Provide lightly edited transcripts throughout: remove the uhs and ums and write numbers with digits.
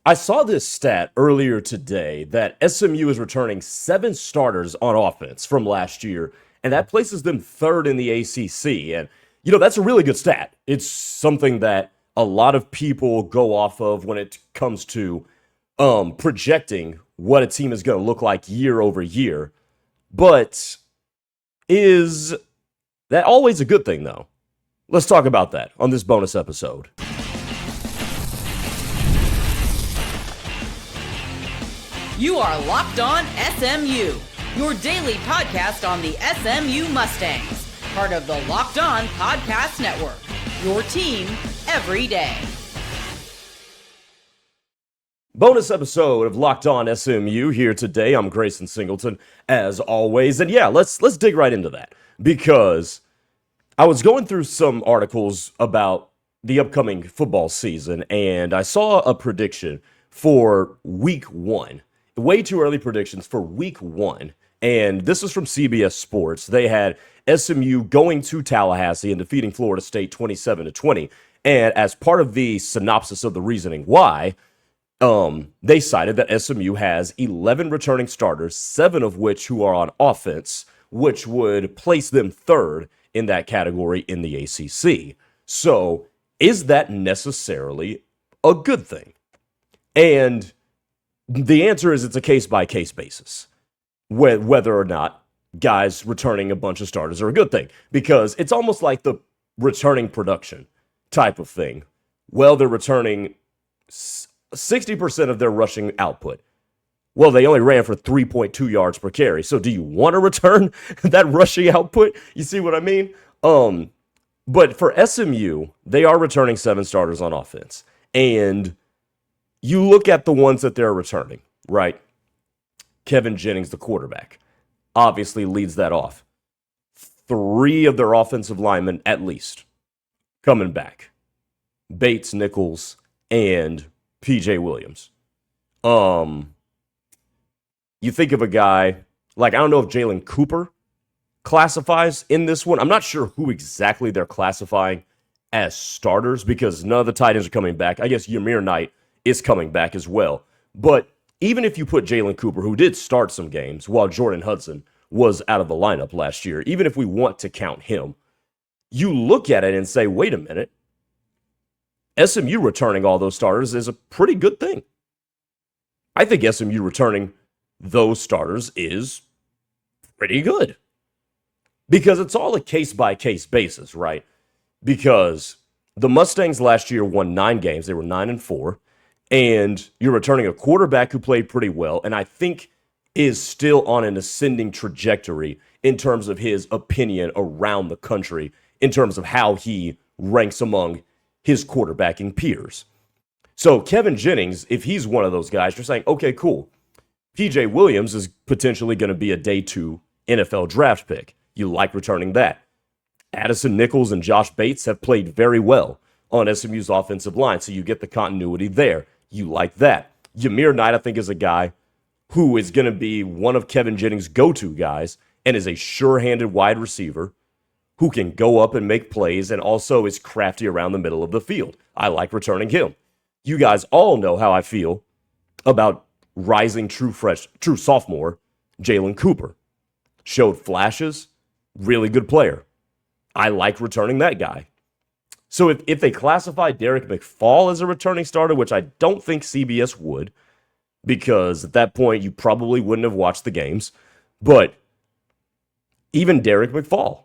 I saw this stat earlier today that SMU is returning 7 starters on offense from last year, and that places them third in the ACC. And, that's a really good stat. It's something that a lot of people go off of when it comes to projecting what a team is going to look like year over year. But is that always a good thing, though? Let's talk about that on this bonus episode. You are Locked On SMU, your daily podcast on the SMU Mustangs, part of the Locked On Podcast Network, your team every day. Bonus episode of Locked On SMU here today. I'm Grayson Singleton, as always. And yeah, let's dig right into that, because I was going through some articles about the upcoming football season, and I saw a prediction for week 1. Way too early predictions for week 1. And this was from CBS Sports. They had SMU going to Tallahassee and defeating Florida State 27-20. And as part of the synopsis of the reasoning why, they cited that SMU has 11 returning starters, 7 of which who are on offense, which would place them third in that category in the ACC. So is that necessarily a good thing? And the answer is it's a case-by-case basis, whether or not guys returning a bunch of starters are a good thing, because it's almost like the returning production type of thing. Well, they're returning 60% of their rushing output. Well, they only ran for 3.2 yards per carry. So do you want to return that rushing output? You see what I mean? But for SMU, they are returning 7 starters on offense. And you look at the ones that they're returning, right? Kevin Jennings, the quarterback, obviously leads that off. 3 of their offensive linemen, at least, coming back. Bates, Nichols, and P.J. Williams. You think of a guy, like, I don't know if Jalen Cooper classifies in this one. I'm not sure who exactly they're classifying as starters, because none of the tight ends are coming back. I guess Ymir Knight is coming back as well. But even if you put Jalen Cooper, who did start some games while Jordan Hudson was out of the lineup last year, even if we want to count him, you look at it and say, wait a minute, SMU returning all those starters is a pretty good thing. I think SMU returning those starters is pretty good, because it's all a case-by-case basis, right? Because the Mustangs last year won 9 games. They were 9-4. And you're returning a quarterback who played pretty well, and I think is still on an ascending trajectory in terms of his opinion around the country, in terms of how he ranks among his quarterbacking peers. So Kevin Jennings, if he's one of those guys, you're saying, okay, cool. P.J. Williams is potentially going to be a day 2 NFL draft pick. You like returning that. Addison Nichols and Josh Bates have played very well on SMU's offensive line, so you get the continuity there. You like that. Ymir Knight, I think, is a guy who is going to be one of Kevin Jennings' go-to guys and is a sure-handed wide receiver who can go up and make plays and also is crafty around the middle of the field. I like returning him. You guys all know how I feel about rising true sophomore Jalen Cooper. Showed flashes, really good player. I like returning that guy. So if they classify Derek McFall as a returning starter, which I don't think CBS would, because at that point you probably wouldn't have watched the games, but even Derek McFall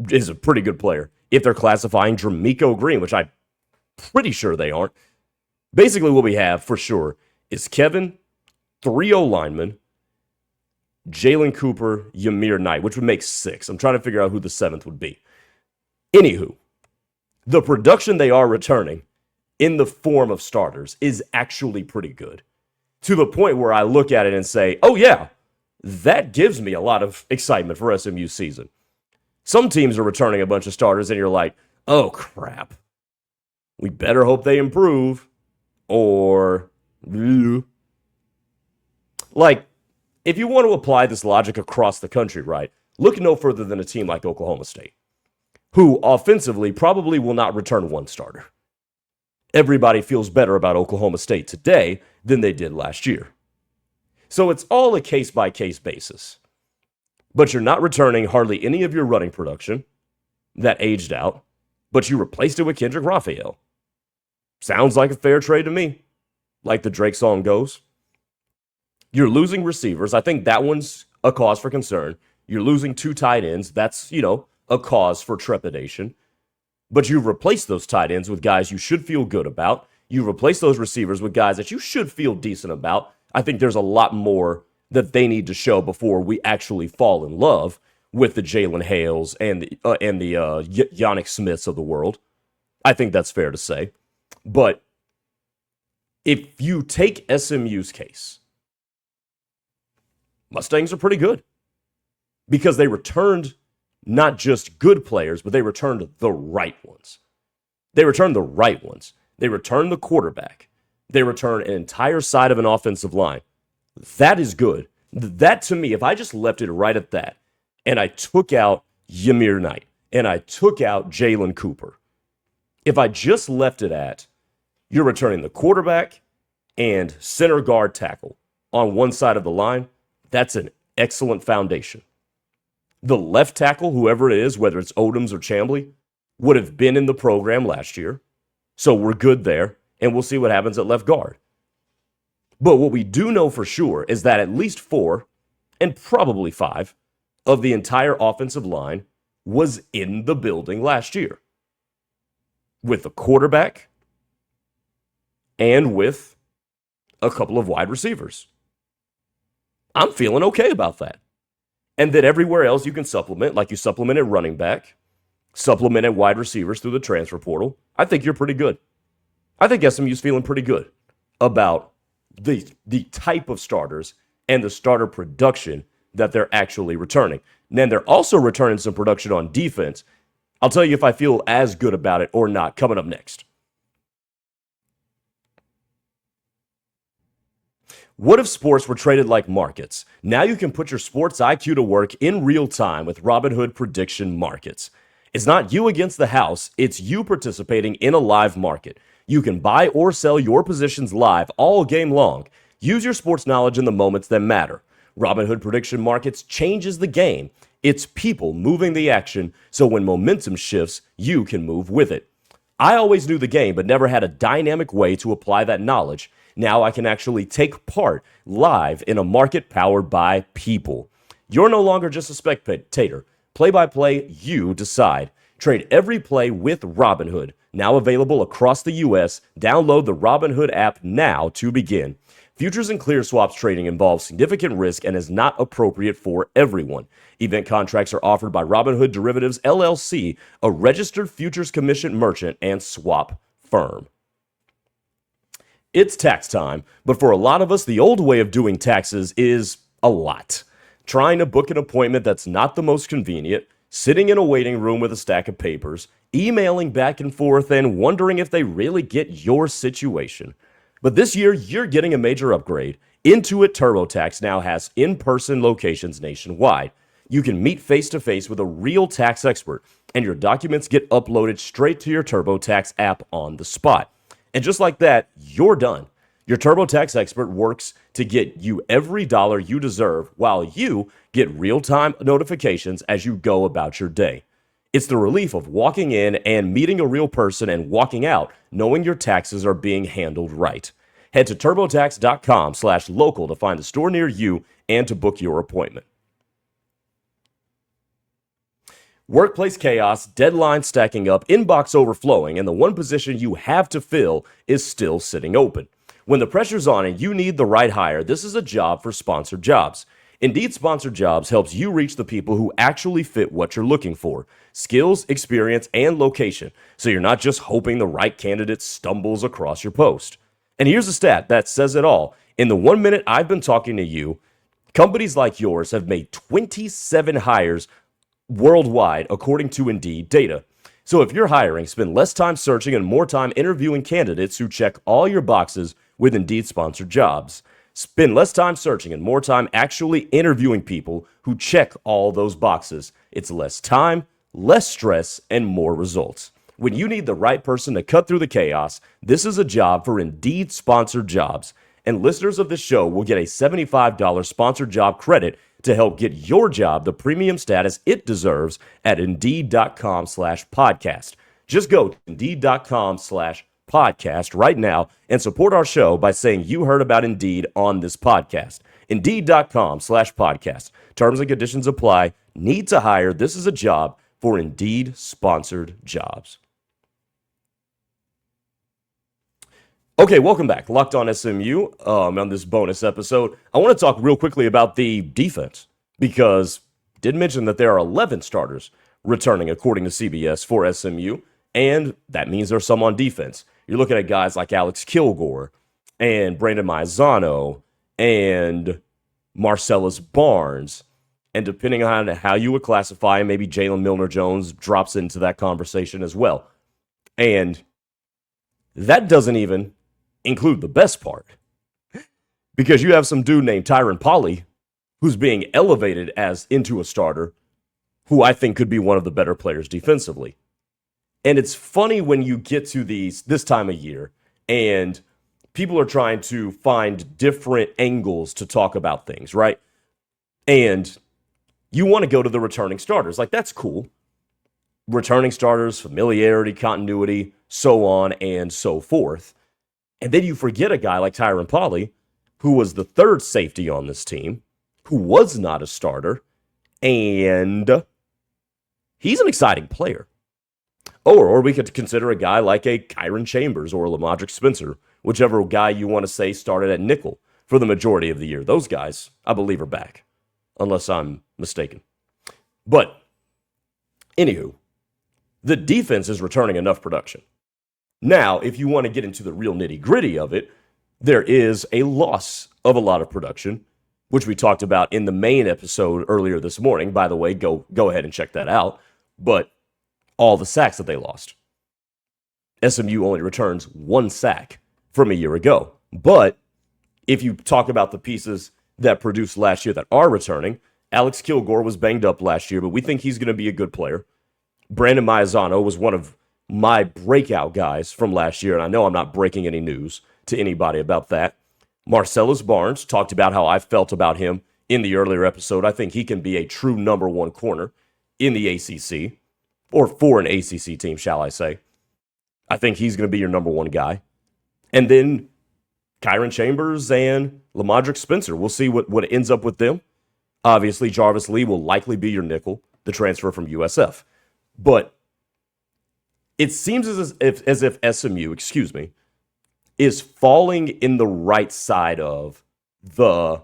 is a pretty good player. If they're classifying D'Amico Green, which I'm pretty sure they aren't, basically what we have for sure is Kevin, 3 O-linemen, Jalen Cooper, Ymir Knight, which would make 6. I'm trying to figure out who the 7th would be. Anywho, the production they are returning in the form of starters is actually pretty good, to the point where I look at it and say, oh yeah, that gives me a lot of excitement for SMU season. Some teams are returning a bunch of starters and you're like, oh crap, we better hope they improve, or like, if you want to apply this logic across the country, right, look no further than a team like Oklahoma State, who offensively probably will not return 1 starter. everybody feels better about Oklahoma State today than they did last year. So it's all a case-by-case basis. But you're not returning hardly any of your running production that aged out, but you replaced it with Kendrick Raphael. Sounds like a fair trade to me, like the Drake song goes. You're losing receivers. I think that one's a cause for concern. You're losing 2 tight ends. That's, a cause for trepidation. But you've replaced those tight ends with guys you should feel good about. You've replaced those receivers with guys that you should feel decent about. I think there's a lot more that they need to show before we actually fall in love with the Jalen Hales and the Yannick Smiths of the world. I think that's fair to say. But if you take SMU's case, Mustangs are pretty good because they returned not just good players, but they returned the right ones. They returned the right ones. They returned the quarterback. They returned an entire side of an offensive line. That is good. That, to me, if I just left it right at that, and I took out Ymir Knight, and I took out Jalen Cooper, if I just left it at, you're returning the quarterback and center guard tackle on one side of the line, that's an excellent foundation. The left tackle, whoever it is, whether it's Odoms or Chambly, would have been in the program last year. So we're good there, and we'll see what happens at left guard. But what we do know for sure is that at least 4, and probably 5, of the entire offensive line was in the building last year. With the quarterback and with a couple of wide receivers. I'm feeling okay about that. And that everywhere else you can supplement, like you supplemented running back, supplemented wide receivers through the transfer portal, I think you're pretty good. I think SMU's feeling pretty good about the type of starters and the starter production that they're actually returning. And then they're also returning some production on defense. I'll tell you if I feel as good about it or not coming up next. What if sports were traded like markets? Now you can put your sports IQ to work in real time with Robinhood prediction markets. It's not you against the house, it's you participating in a live market. You can buy or sell your positions live all game long. Use your sports knowledge in the moments that matter. Robinhood prediction markets changes the game. It's people moving the action, so when momentum shifts, you can move with it. I always knew the game, but never had a dynamic way to apply that knowledge. Now I can actually take part live in a market powered by people. You're no longer just a spectator. Play-by-play, you decide. Trade every play with Robinhood. Now available across the U.S. Download the Robinhood app now to begin. Futures and clear swaps trading involves significant risk and is not appropriate for everyone. Event contracts are offered by Robinhood Derivatives, LLC, a registered futures commission merchant and swap firm. It's tax time, but for a lot of us, the old way of doing taxes is a lot. Trying to book an appointment that's not the most convenient, sitting in a waiting room with a stack of papers, emailing back and forth, and wondering if they really get your situation. But this year, you're getting a major upgrade. Intuit TurboTax now has in-person locations nationwide. You can meet face-to-face with a real tax expert, and your documents get uploaded straight to your TurboTax app on the spot. And just like that, you're done. Your TurboTax expert works to get you every dollar you deserve while you get real-time notifications as you go about your day. It's the relief of walking in and meeting a real person and walking out knowing your taxes are being handled right. Head to TurboTax.com/local to find a store near you and to book your appointment. Workplace chaos, deadlines stacking up, inbox overflowing, and the one position you have to fill is still sitting open. When the pressure's on and you need the right hire, this is a job for Sponsored Jobs. Indeed Sponsored Jobs helps you reach the people who actually fit what you're looking for. Skills, experience, and location. So you're not just hoping the right candidate stumbles across your post. And here's a stat that says it all. In the 1 minute I've been talking to you, companies like yours have made 27 hires worldwide, according to Indeed data. So if you're hiring, spend less time searching and more time interviewing candidates who check all your boxes with Indeed Sponsored Jobs. Spend less time searching and more time actually interviewing people who check all those boxes. It's less time, less stress, and more results. When you need the right person to cut through the chaos, this is a job for Indeed sponsored jobs. And listeners of this show will get a $75 sponsored job credit to help get your job the premium status it deserves at Indeed.com/podcast. Just go to Indeed.com/podcast right now and support our show by saying you heard about Indeed on this podcast. Indeed.com/podcast. Terms and conditions apply. Need to hire. This is a job for Indeed sponsored jobs. Okay, welcome back. Locked on SMU on this bonus episode. I want to talk real quickly about the defense because I did mention that there are 11 starters returning according to CBS for SMU, and that means there's some on defense. You're looking at guys like Alex Kilgore and Brandon Maizano and Marcellus Barnes, and depending on how you would classify him, maybe Jalen Milner-Jones drops into that conversation as well. And that doesn't even include the best part, because you have some dude named Tyron Polley who's being elevated as into a starter, who I think could be one of the better players defensively. And it's funny when you get to this time of year and people are trying to find different angles to talk about things, right? And you want to go to the returning starters. Like, that's cool. Returning starters, familiarity, continuity, so on and so forth. And then you forget a guy like Tyron Polley, who was the third safety on this team, who was not a starter, and he's an exciting player. Or we could consider a guy like a Kyron Chambers or a Lamadrick Spencer, whichever guy you want to say started at nickel for the majority of the year. Those guys, I believe, are back, unless I'm mistaken. But, anywho, the defense is returning enough production. Now, if you want to get into the real nitty-gritty of it, there is a loss of a lot of production, which we talked about in the main episode earlier this morning. By the way, go ahead and check that out. But all the sacks that they lost. SMU only returns 1 sack from a year ago. But if you talk about the pieces that produced last year that are returning, Alex Kilgore was banged up last year, but we think he's going to be a good player. Brandon Maizano was one of my breakout guys from last year, and I know I'm not breaking any news to anybody about that. Marcellus Barnes, talked about how I felt about him in the earlier episode. I think he can be a true number one corner in the ACC, or for an ACC team, shall I say. I think he's going to be your number one guy. And then Kyron Chambers and Lamadrick Spencer. We'll see what ends up with them. Obviously, Jarvis Lee will likely be your nickel, the transfer from USF. But it seems as if SMU, is falling in the right side of how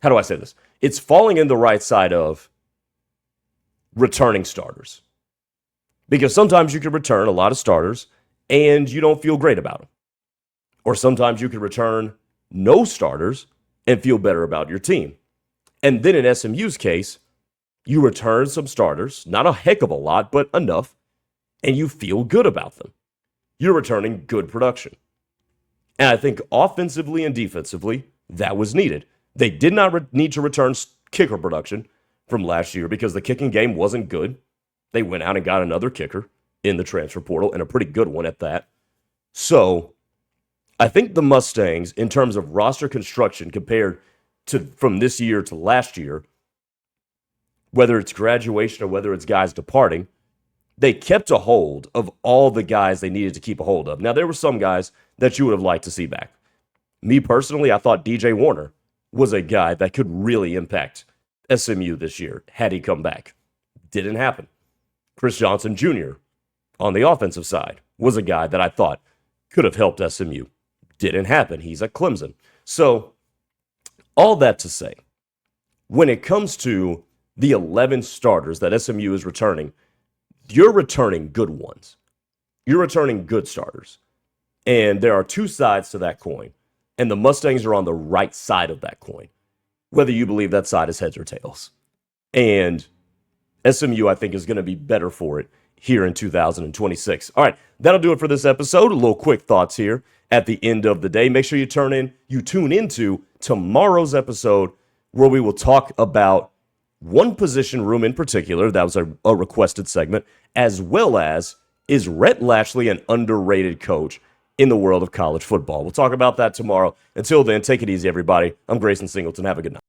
do I say this? It's falling in the right side of returning starters. Because sometimes you can return a lot of starters and you don't feel great about them. Or sometimes you can return no starters and feel better about your team. And then in SMU's case, you return some starters, not a heck of a lot, but enough, and you feel good about them. You're returning good production. And I think offensively and defensively, that was needed. They did not need to return kicker production from last year because the kicking game wasn't good. They went out and got another kicker in the transfer portal, and a pretty good one at that. So I think the Mustangs, in terms of roster construction compared to from this year to last year, whether it's graduation or whether it's guys departing, they kept a hold of all the guys they needed to keep a hold of. Now, there were some guys that you would have liked to see back. Me personally, I thought DJ Warner was a guy that could really impact SMU this year had he come back. Didn't happen. Chris Johnson Jr. on the offensive side was a guy that I thought could have helped SMU. Didn't happen. He's at Clemson. So, all that to say, when it comes to the 11 starters that SMU is returning, you're returning good ones. You're returning good starters. And there are two sides to that coin. And the Mustangs are on the right side of that coin, whether you believe that side is heads or tails. And SMU, I think, is going to be better for it here in 2026. All right, that'll do it for this episode. A little quick thoughts here at the end of the day. Make sure you tune into tomorrow's episode where we will talk about one position room in particular, that was a requested segment, as well as, is Rhett Lashley an underrated coach in the world of college football? We'll talk about that tomorrow. Until then, take it easy, everybody. I'm Grayson Singleton. Have a good night.